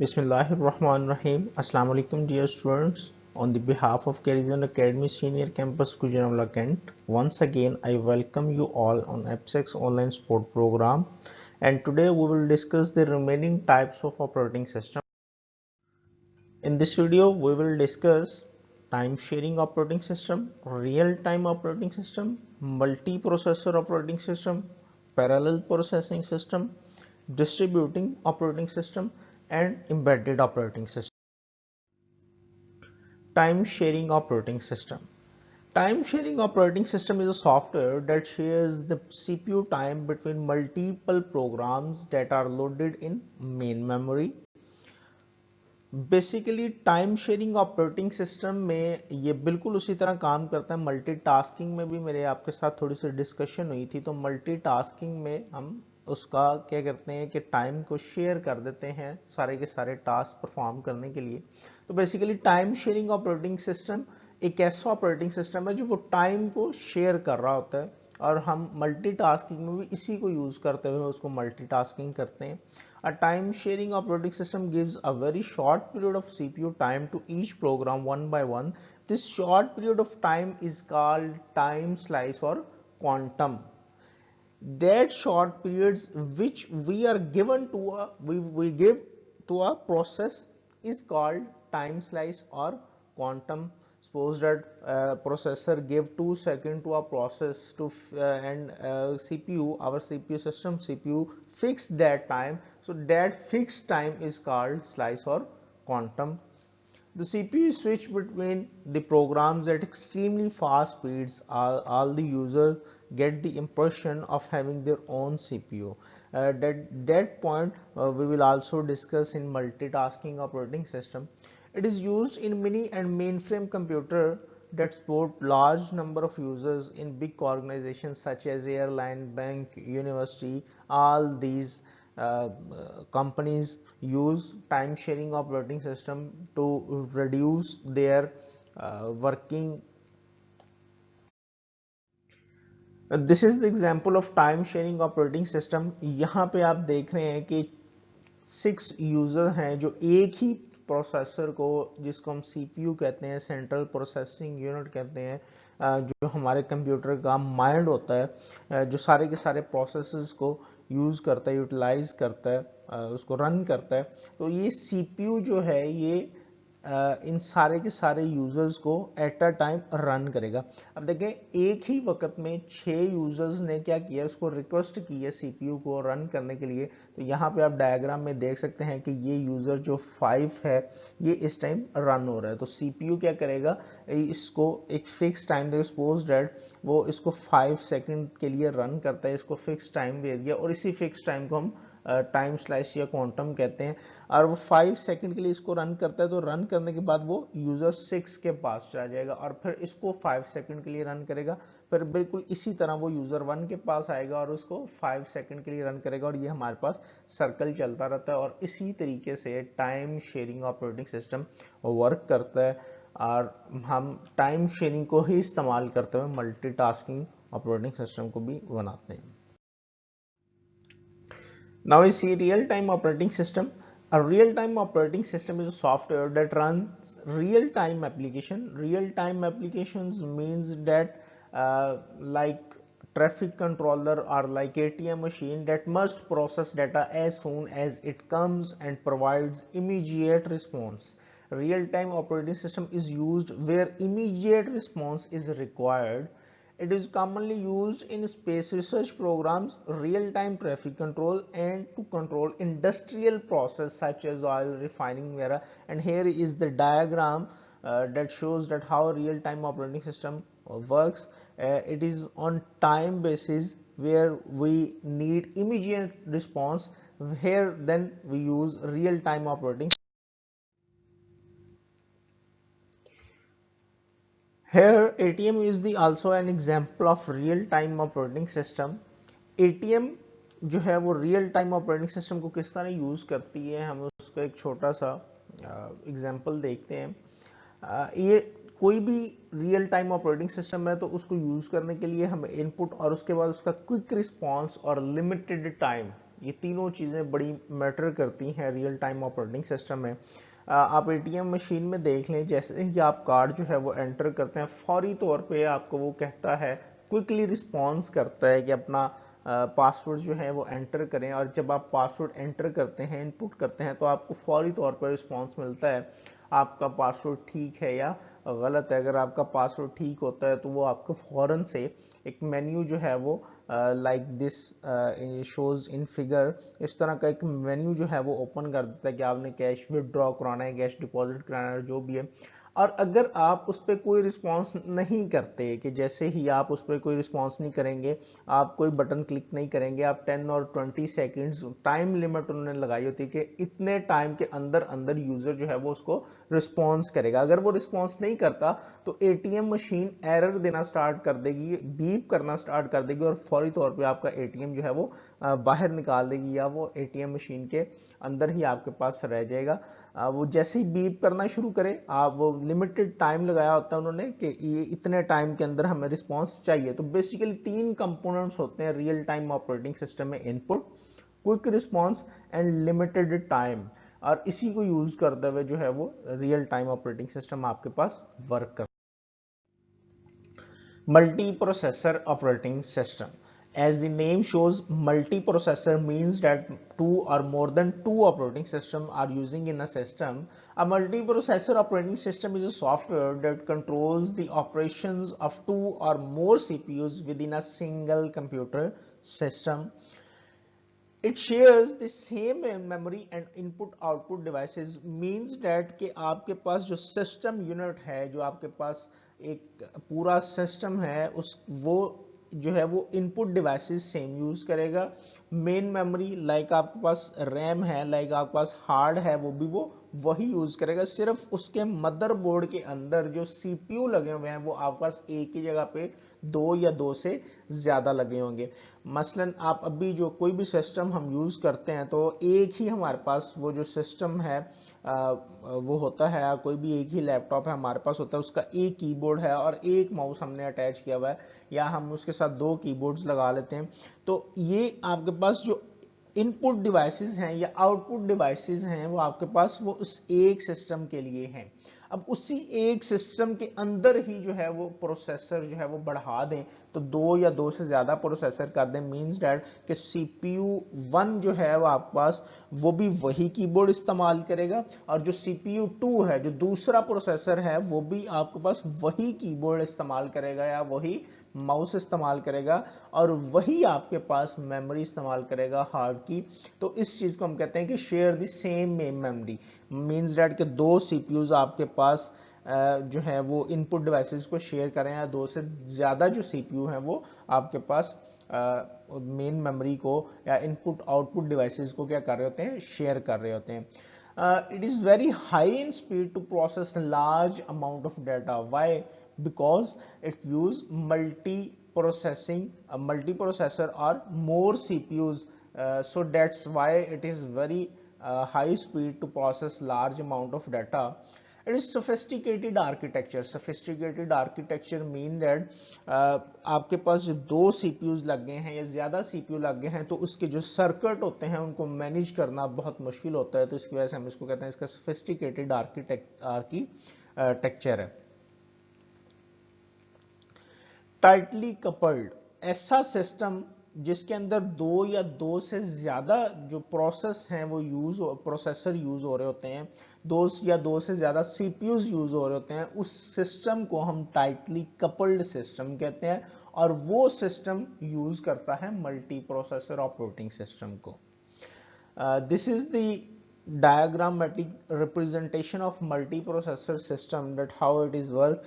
Bismillahirrahmanirrahim. Assalamu alaikum dear students. On the behalf of Carizon Academy Senior Campus Gujarat Kent, once again I welcome you all on AppSex online sport program, and today we will discuss the remaining types of operating system. In this video we will discuss time sharing operating system, real time operating system, multiprocessor operating system, parallel processing system, distributing operating system, and embedded operating system. Time sharing operating system. Time sharing operating system is a software that shares the CPU time between multiple programs that are loaded in main memory. Basically time sharing operating system में ये बिल्कुल उसी तरह काम करता है। Multitasking में भी मेरे आपके साथ थोड़ी सी डिस्कशन हुई थी, तो मल्टीटास्किंग में हम उसका क्या करते हैं कि टाइम को शेयर कर देते हैं सारे के सारे टास्क परफॉर्म करने के लिए। तो basically time sharing operating system एक ऐसा ऑपरेटिंग सिस्टम है जो वो टाइम को शेयर कर रहा होता है, और हम मल्टीटास्किंग में भी इसी को यूज करते हुए उसको मल्टीटास्किंग करते हैं। A time sharing operating system gives a very short period of CPU time to each program one by one. This short period of time is called time slice or quantum. That short periods which we are given to we give to a process is called time slice or quantum. Suppose that processor give 2 seconds to a process to and CPU, our CPU system CPU fix that time, so that fixed time is called slice or quantum. The CPU is switched between the programs at extremely fast speeds. All the users get the impression of having their own CPU. That point we will also discuss in multitasking operating system. It is used in mini and mainframe computer that support large number of users in big organizations such as airline, bank, university. All these companies use time sharing operating system to reduce their working. This is the example of time sharing operating system. यहाँ पे आप देख रहे हैं कि 6 user हैं जो एक ही प्रोसेसर को, जिसको हम सीपीयू कहते हैं, सेंट्रल प्रोसेसिंग यूनिट कहते हैं, जो हमारे कंप्यूटर का माइंड होता है, जो सारे के सारे प्रोसेसेस को यूज करता है, यूटिलाइज करता है, उसको रन करता है। तो ये सीपीयू जो है ये इन सारे के सारे यूजर्स को एट अ टाइम रन करेगा। अब देखें, एक ही वक्त में 6 यूजर्स ने क्या किया, उसको रिक्वेस्ट की है सीपीयू को रन करने के लिए। तो यहाँ पे आप डायग्राम में देख सकते हैं कि ये यूजर जो 5 है ये इस टाइम रन हो रहा है। तो सीपीयू क्या करेगा, इसको एक फिक्स टाइम देगा। सपोज दैट वो इसको 5 सेकंड के लिए रन करता है, इसको फिक्स टाइम दे दिया, और इसी फिक्स टाइम को हम टाइम स्लाइस या क्वांटम कहते हैं। और वो 5 सेकंड के लिए इसको रन करता है, तो रन करने के बाद वो यूजर 6 के पास चला जाएगा और फिर इसको 5 सेकंड के लिए रन करेगा। फिर बिल्कुल इसी तरह वो यूजर 1 के पास आएगा और उसको 5 सेकंड के लिए रन करेगा, और ये हमारे पास सर्कल चलता रहता है। और इसी तरीके से time sharing operating system work करता है, और हम टाइम शेयरिंग को ही इस्तेमाल करते हुए मल्टीटास्किंग ऑपरेटिंग सिस्टम को भी बनाते हैं। Now we see real-time operating system. A real-time operating system is a software that runs real-time application. Real-time applications means that like traffic controller or like ATM machine that must process data as soon as it comes and provides immediate response. Real-time operating system is used where immediate response is required. It is commonly used in space research programs, real-time traffic control, and to control industrial process such as oil refining, etc. And here is the diagram that shows that how real-time operating system works. It is on time basis where we need immediate response. Here then we use real-time operating. Here ATM is the also an example of real time operating system. ATM जो है वो real time operating system को किस तरह use करती है, हम उसका एक छोटा सा एग्जांपल देखते हैं। ये कोई भी रियल टाइम ऑपरेटिंग सिस्टम है तो उसको यूज करने के लिए हम इनपुट और उसके बाद उसका क्विक रिस्पांस और लिमिटेड टाइम ये तीनों चीज़ें बड़ी मैटर करती हैं रियल टाइम ऑपरेटिंग सिस्टम में। आप एटीएम मशीन में देख लें, जैसे ही आप कार्ड जो है वो एंटर करते हैं, फौरी तौर पे आपको वो कहता है, क्विकली रिस्पॉन्स करता है कि अपना पासवर्ड जो है वो एंटर करें। और जब आप पासवर्ड एंटर करते हैं, इनपुट करते हैं, तो आपको फौरी तौर पर रिस्पॉन्स मिलता है आपका पासवर्ड ठीक है या गलत है। अगर आपका पासवर्ड ठीक होता है तो वो आपको फौरन से एक मेन्यू जो है वो like this shows in figure, इस तरह का एक मेन्यू जो है वो ओपन कर देता है कि आपने कैश विदड्रॉ कराना है, कैश डिपॉजिट कराना है, जो भी है। और अगर आप उस पर कोई रिस्पॉन्स नहीं करते, कि जैसे ही आप उस पर कोई रिस्पॉन्स नहीं करेंगे, आप कोई बटन क्लिक नहीं करेंगे, आप 10 और 20 सेकेंड्स टाइम लिमिट उन्होंने लगाई होती है कि इतने टाइम के अंदर अंदर यूजर जो है वो उसको रिस्पॉन्स करेगा। अगर वो रिस्पॉन्स नहीं करता तो एटीएम मशीन एरर देना स्टार्ट कर देगी, बीप करना स्टार्ट कर देगी, और फौरी तौर पे आपका एटीएम जो है वो बाहर निकाल देगी, या वो एटीएम मशीन के अंदर ही आपके पास रह जाएगा। वो जैसे ही बीप करना शुरू करे, आप वो लिमिटेड टाइम लगाया होता है उन्होंने कि ये इतने टाइम के अंदर हमें रिस्पॉन्स चाहिए। तो बेसिकली 3 कंपोनेंट्स होते हैं रियल टाइम ऑपरेटिंग सिस्टम में, input, quick response and limited time. और इसी को यूज करते हुए जो है वो रियल टाइम ऑपरेटिंग सिस्टम आपके पास वर्क करता है। Multi processor operating system, as the name shows, multiprocessor means that two or more than two operating systems are using in a system. A multiprocessor operating system is a software that controls the operations of two or more CPUs within a single computer system. It shares the same memory and input output devices, means that कि आपके पास जो system unit है, जो आपके पास एक पूरा system है, उस वो जो है वो इनपुट डिवाइसेस सेम यूज करेगा। मेन मेमोरी लाइक आपके पास रैम है, लाइक आपके पास हार्ड है, वो भी वो वही यूज करेगा। सिर्फ उसके मदरबोर्ड के अंदर जो सीपीयू लगे हुए हैं वो आपके पास एक ही जगह पे 2 या 2 से ज्यादा लगे होंगे। मसलन आप अभी जो कोई भी सिस्टम हम यूज करते हैं तो एक ही हमारे पास वो जो सिस्टम है वो होता है, कोई भी एक ही लैपटॉप है हमारे पास होता है, उसका एक कीबोर्ड है और एक माउस हमने अटैच किया हुआ है, या हम उसके साथ 2 कीबोर्ड्स लगा लेते हैं। तो ये आपके पास जो इनपुट डिवाइसेस हैं या आउटपुट डिवाइसेस हैं वो आपके पास वो उस एक सिस्टम के लिए हैं। अब उसी एक सिस्टम के अंदर ही जो है वो प्रोसेसर जो है वो बढ़ा दें, तो 2 या 2 से ज्यादा प्रोसेसर कर दें, मींस दैट कि सीपीयू 1 जो है वो आपके पास वो भी वही कीबोर्ड इस्तेमाल करेगा, और जो सीपीयू 2 है, जो दूसरा प्रोसेसर है, वो भी आपके पास वही कीबोर्ड इस्तेमाल करेगा या वही माउस इस्तेमाल करेगा, और वही आपके पास मेमोरी इस्तेमाल करेगा, हार्ड की। तो इस चीज को हम कहते हैं कि share the same memory, means that कि 2 सीपीयूज आपके पास जो है वो इनपुट डिवाइसेस को शेयर करें, या 2 से ज्यादा जो सीपीयू हैं वो आपके पास मेन मेमोरी को या इनपुट आउटपुट डिवाइसेस को क्या कर रहे होते हैं, शेयर कर रहे होते हैं। It is very high in speed to process large amount of data. Why? Because it use multiprocessor or more CPUs. So that's why it is very high speed to process large amount of data. It is sophisticated architecture. Sophisticated architecture mean that आपके पास जो 2 CPUs लग गए हैं या ज्यादा CPU लग गए हैं, तो उसके जो सर्किट होते हैं उनको मैनेज करना बहुत मुश्किल होता है। तो इसकी वजह से हम इसको कहते हैं, इसका sophisticated आर्किटेक्चर है। टाइटली कपल्ड, ऐसा सिस्टम जिसके अंदर 2 या 2 से ज्यादा जो प्रोसेसर यूज हो रहे होते हैं, 2 या 2 से ज्यादा सीपीयूज यूज हो रहे होते हैं, उस सिस्टम को हम टाइटली कपल्ड सिस्टम कहते हैं, और वो सिस्टम यूज करता है मल्टी प्रोसेसर ऑपरेटिंग सिस्टम को। This is the diagrammatic representation of multiprocessor system, that how it is work।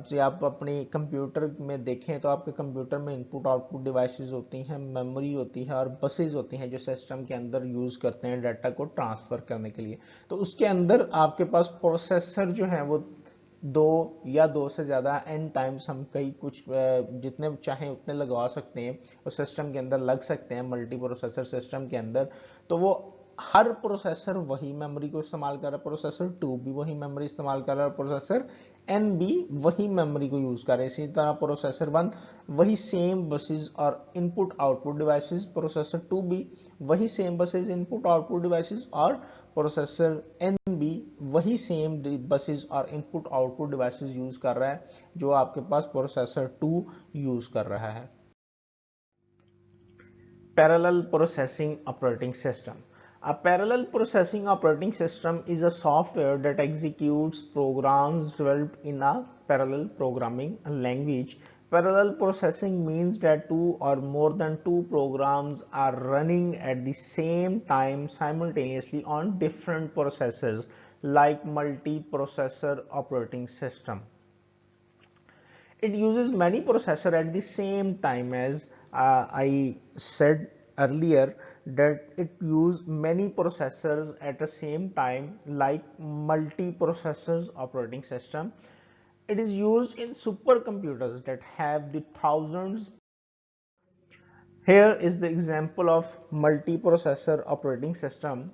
से आप अपने कंप्यूटर में देखें तो आपके कंप्यूटर में इनपुट आउटपुट डिवाइसेस होती हैं, मेमोरी होती है और बसेस होती हैं जो सिस्टम के अंदर यूज करते हैं डाटा को ट्रांसफर करने के लिए। तो उसके अंदर आपके पास प्रोसेसर जो है वो 2 या 2 से ज्यादा एन टाइम्स, हम कई कुछ जितने चाहें उतने लगवा सकते हैं, उस सिस्टम के अंदर लग सकते हैं मल्टी प्रोसेसर सिस्टम के अंदर। तो वो हर प्रोसेसर वही मेमोरी को इस्तेमाल कर रहा है, प्रोसेसर 2 भी वही मेमोरी इस्तेमाल कर रहा है, प्रोसेसर N भी वही मेमोरी को यूज कर रहा है। इसी तरह प्रोसेसर 1 वही सेम बसेस और इनपुट आउटपुट डिवाइसेस, प्रोसेसर 2 भी वही same buses input output devices, और प्रोसेसर N भी वही सेम बसेस और इनपुट आउटपुट डिवाइसेस यूज कर रहा है जो आपके पास प्रोसेसर 2 यूज कर रहा है। Parallel processing operating system. A parallel processing operating system is a software that executes programs developed in a parallel programming language. Parallel processing means that two or more than two programs are running at the same time simultaneously on different processors, like multi-processor operating system. It uses many processors at the same time, as I said earlier, that it uses many processors at the same time, like multi-processors operating system. It is used in supercomputers that have the thousands. Here is the example of multi-processor operating system.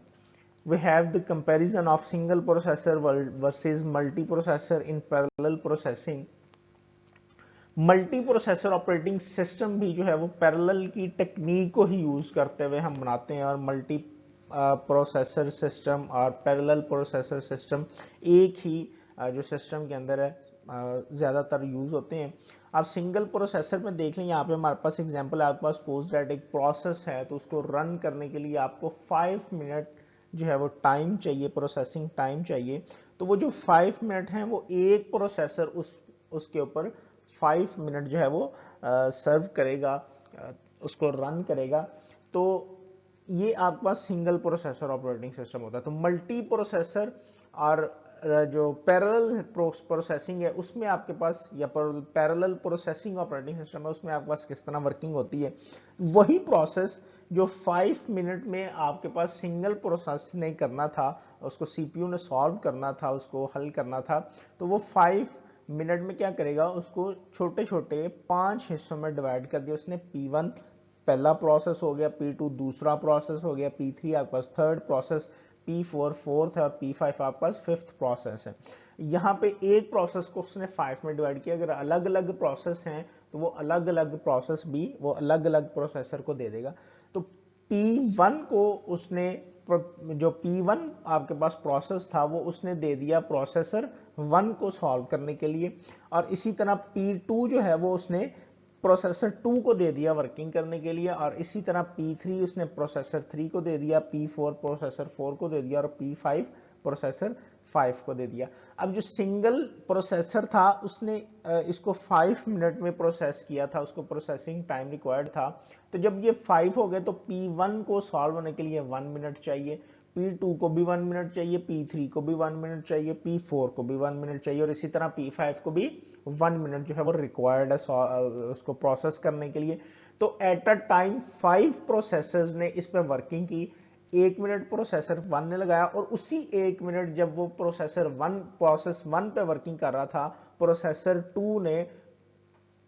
We have the comparison of single processor versus multi-processor in parallel processing. Multi processor operating system भी जो है वो parallel की technique को ही use करते हुए हम बनाते हैं, और मल्टी प्रोसेसर सिस्टम और पैरेलल प्रोसेसर सिस्टम एक ही जो सिस्टम के अंदर है ज़्यादातर यूज होते हैं। आप सिंगल प्रोसेसर में देख लें, यहाँ पे हमारे पास एग्जांपल है, आपके पास सपोज दैट एक प्रोसेस है, तो उसको रन करने के लिए आपको 5 मिनट जो है वो टाइम चाहिए, प्रोसेसिंग टाइम चाहिए। तो वो जो 5 मिनट हैं वो एक प्रोसेसर उसके ऊपर 5 मिनट जो है वो सर्व करेगा, उसको रन करेगा। तो ये आपके पास सिंगल प्रोसेसर ऑपरेटिंग सिस्टम होता है। तो मल्टी प्रोसेसर और जो पैरेलल प्रोसेसिंग है उसमें आपके पास, या पैरेलल प्रोसेसिंग ऑपरेटिंग सिस्टम है उसमें आपके पास किस तरह वर्किंग होती है, वही प्रोसेस जो 5 मिनट में आपके पास सिंगल प्रोसेस ने करना था, उसको सीपीयू ने सॉल्व करना था, उसको हल करना था, तो वो 5 मिनट में क्या करेगा, उसको छोटे छोटे 5 हिस्सों में डिवाइड कर दिया उसने। P1 पहला प्रोसेस हो गया, P2 दूसरा प्रोसेस हो गया, P3 आपके पास थर्ड प्रोसेस, P4 फोर्थ है, और P5 आपके पास फिफ्थ प्रोसेस है। यहाँ पे एक प्रोसेस को उसने 5 में डिवाइड किया। अगर अलग अलग प्रोसेस हैं तो वो अलग अलग प्रोसेस भी वो अलग अलग प्रोसेसर को दे देगा। तो P1 को उसने, जो P1 आपके पास प्रोसेस था वो उसने दे दिया प्रोसेसर 1 को सॉल्व करने के लिए, और इसी तरह P2 जो है वो उसने प्रोसेसर 2 को दे दिया वर्किंग करने के लिए, और इसी तरह P3 उसने प्रोसेसर 3 को दे दिया, P4 प्रोसेसर 4 को दे दिया, और P5 प्रोसेसर 5 को दे दिया। अब जो सिंगल प्रोसेसर था उसने इसको 5 मिनट में प्रोसेस किया था, उसको प्रोसेसिंग टाइम रिक्वायर्ड था। तो जब ये 5 हो गए तो P1 को सॉल्व होने के लिए 1 मिनट चाहिए, P2 को भी 1 मिनट चाहिए, P3 को भी 1 मिनट चाहिए, P4 को भी 1 मिनट चाहिए, और इसी तरह P5 को भी 1 मिनट जो है वो रिक्वायर्ड है उसको प्रोसेस करने के लिए। तो एट अ टाइम 5 प्रोसेसर्स ने इस पर वर्किंग की। 1 मिनट प्रोसेसर 1 ने लगाया, और उसी 1 मिनट जब वो प्रोसेस 1 पे वर्किंग कर रहा था, प्रोसेसर 2 ने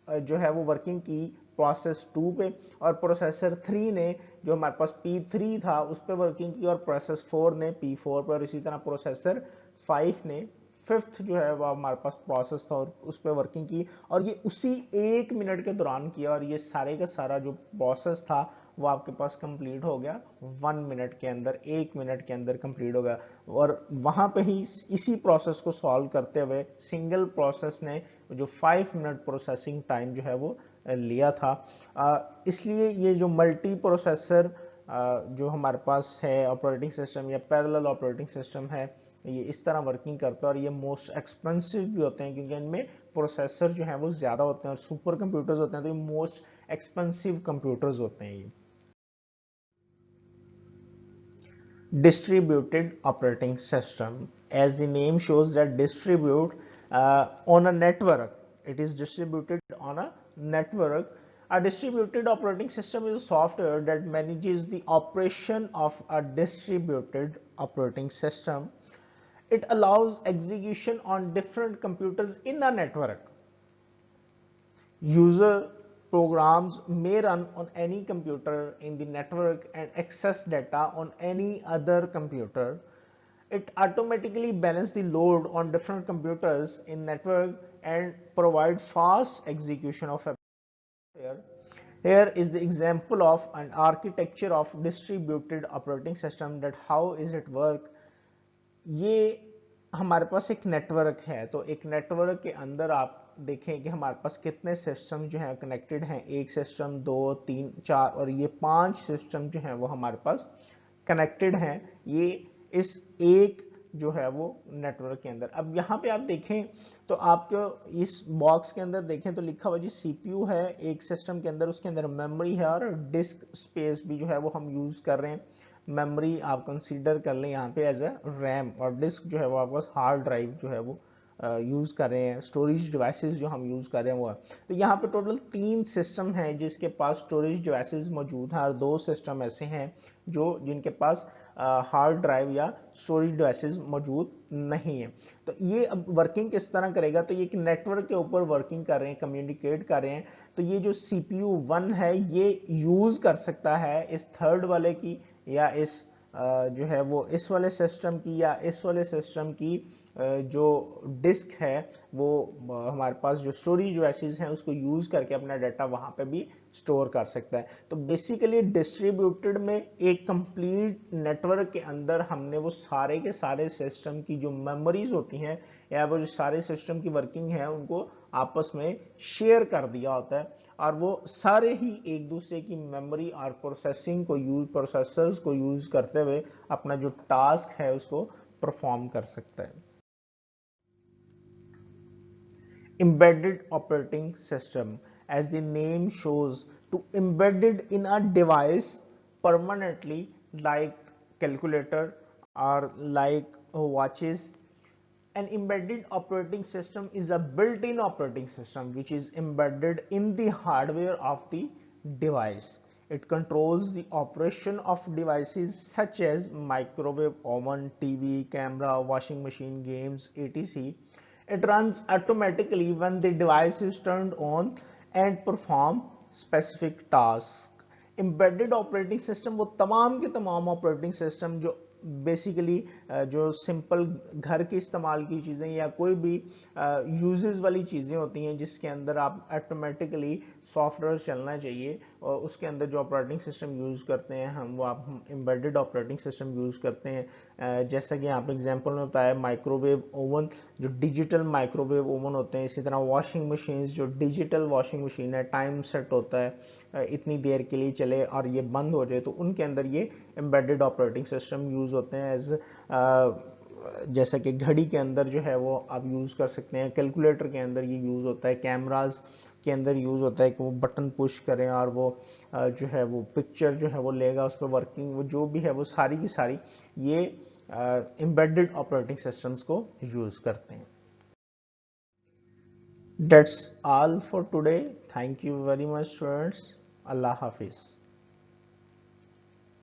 जो है वो वर्किंग की प्रोसेस 2 पे, और प्रोसेसर 3 ने जो हमारे पास P3 था उस पे वर्किंग की, और प्रोसेस 4 ने P4 पर, और इसी तरह प्रोसेसर 5 ने फिफ्थ जो है वो हमारे पास प्रोसेस था और उस पर वर्किंग की, और ये उसी 1 मिनट के दौरान किया, और ये सारे का सारा जो प्रोसेस था वो आपके पास कंप्लीट हो गया 1 मिनट के अंदर, 1 मिनट के अंदर कंप्लीट हो गया। और वहां पे ही इसी प्रोसेस को सॉल्व करते हुए सिंगल प्रोसेस ने जो 5 मिनट प्रोसेसिंग टाइम जो है वो लिया था। इसलिए ये जो मल्टी प्रोसेसर जो हमारे पास है ऑपरेटिंग सिस्टम या पैरेलल ऑपरेटिंग सिस्टम है, ये इस तरह वर्किंग करता है, और ये मोस्ट एक्सपेंसिव भी होते हैं क्योंकि इनमें प्रोसेसर जो है वो ज्यादा होते हैं और सुपर कंप्यूटर्स होते हैं, तो ये मोस्ट एक्सपेंसिव कंप्यूटर्स होते हैं। ये distributed operating system, as the name shows that distribute on a network, it is distributed on a network. A distributed operating system is a software that manages the operation of a distributed operating system. It allows execution on different computers in a network. User programs may run on any computer in the network and access data on any other computer. It automatically balances the load on different computers in network and provide fast execution of application. Here is the example of an architecture of distributed operating system that how is it work. ये हमारे पास एक network है, तो एक network के अंदर आप देखें कि हमारे पास कितने सिस्टम जो है कनेक्टेड हैं, एक सिस्टम, दो, तीन, चार और ये 5 सिस्टम जो है वो हमारे पास कनेक्टेड हैं, ये इस एक जो है वो नेटवर्क के अंदर। अब यहाँ पे आप देखें तो आपको इस बॉक्स के अंदर देखें तो लिखा हुआ जी सीपीयू है एक सिस्टम के अंदर, उसके अंदर मेमोरी है और डिस्क स्पेस भी जो है वो हम यूज कर रहे हैं। मेमोरी आप कंसीडर कर लें यहाँ पे एज ए रैम, और डिस्क जो है वो आपके पास हार्ड ड्राइव जो है वो यूज कर रहे हैं। स्टोरेज डिवाइसेस जो हम यूज कर रहे हैं वो है, तो यहाँ पे टोटल 3 सिस्टम हैं जिसके पास स्टोरेज डिवाइसेस मौजूद हैं और 2 सिस्टम ऐसे हैं जो जिनके पास हार्ड ड्राइव या स्टोरेज डिवाइसेस मौजूद नहीं है। तो ये अब वर्किंग किस तरह करेगा, तो ये एक नेटवर्क के ऊपर वर्किंग कर रहे हैं, कम्युनिकेट कर रहे हैं। तो ये जो CPU 1 है ये यूज कर सकता है इस थर्ड वाले की या इस जो है वो इस वाले सिस्टम की या इस वाले सिस्टम की जो डिस्क है वो हमारे पास जो स्टोरेज डिवाइसेस हैं उसको यूज करके अपना डाटा वहां पे भी स्टोर कर सकता है। तो बेसिकली डिस्ट्रीब्यूटेड में एक कंप्लीट नेटवर्क के अंदर हमने वो सारे के सारे सिस्टम की जो मेमोरीज होती हैं या वो जो सारे सिस्टम की वर्किंग है उनको आपस में शेयर कर दिया होता है और वो सारे ही एक दूसरे की मेमोरी और प्रोसेसिंग को प्रोसेसर्स को यूज करते हुए अपना जो टास्क है उसको परफॉर्म कर सकता है। Embedded operating system, as the name shows, to embedded in a device permanently, like calculator or like watches. An embedded operating system is a built-in operating system which is embedded in the hardware of the device. It controls the operation of devices such as microwave oven, TV, camera, washing machine, games, etc. It runs automatically when the device is turned on and perform specific tasks. Embedded operating system वो तमाम के तमाम operating system जो basically जो simple घर के इस्तेमाल की चीज़ें या कोई भी यूजेस वाली चीज़ें होती हैं जिसके अंदर आप ऑटोमेटिकली सॉफ्टवेयर चलना चाहिए और उसके अंदर जो ऑपरेटिंग सिस्टम यूज़ करते हैं हम वो आप एम्बेडेड ऑपरेटिंग सिस्टम यूज़ करते हैं। जैसा कि यहाँ पे एग्जांपल में बताया माइक्रोवेव ओवन जो डिजिटल माइक्रोवेव ओवन होते हैं, इसी तरह वॉशिंग मशीन जो डिजिटल वॉशिंग मशीन है, टाइम सेट होता है इतनी देर के लिए चले और ये बंद हो जाए, तो उनके अंदर ये एम्बेडेड ऑपरेटिंग सिस्टम यूज होते हैं एज जैसा कि घड़ी के अंदर जो है वो आप यूज कर सकते हैं, कैलकुलेटर के अंदर ये यूज होता है, कैमराज के अंदर यूज होता है कि वो बटन पुश करें और वो जो है वो पिक्चर जो है वो लेगा, उस पर वर्किंग वो जो भी है वो सारी की सारी ये एम्बेडेड ऑपरेटिंग सिस्टम्स को यूज करते हैं। That's all for today. Thank you very much, students. Allah Hafiz.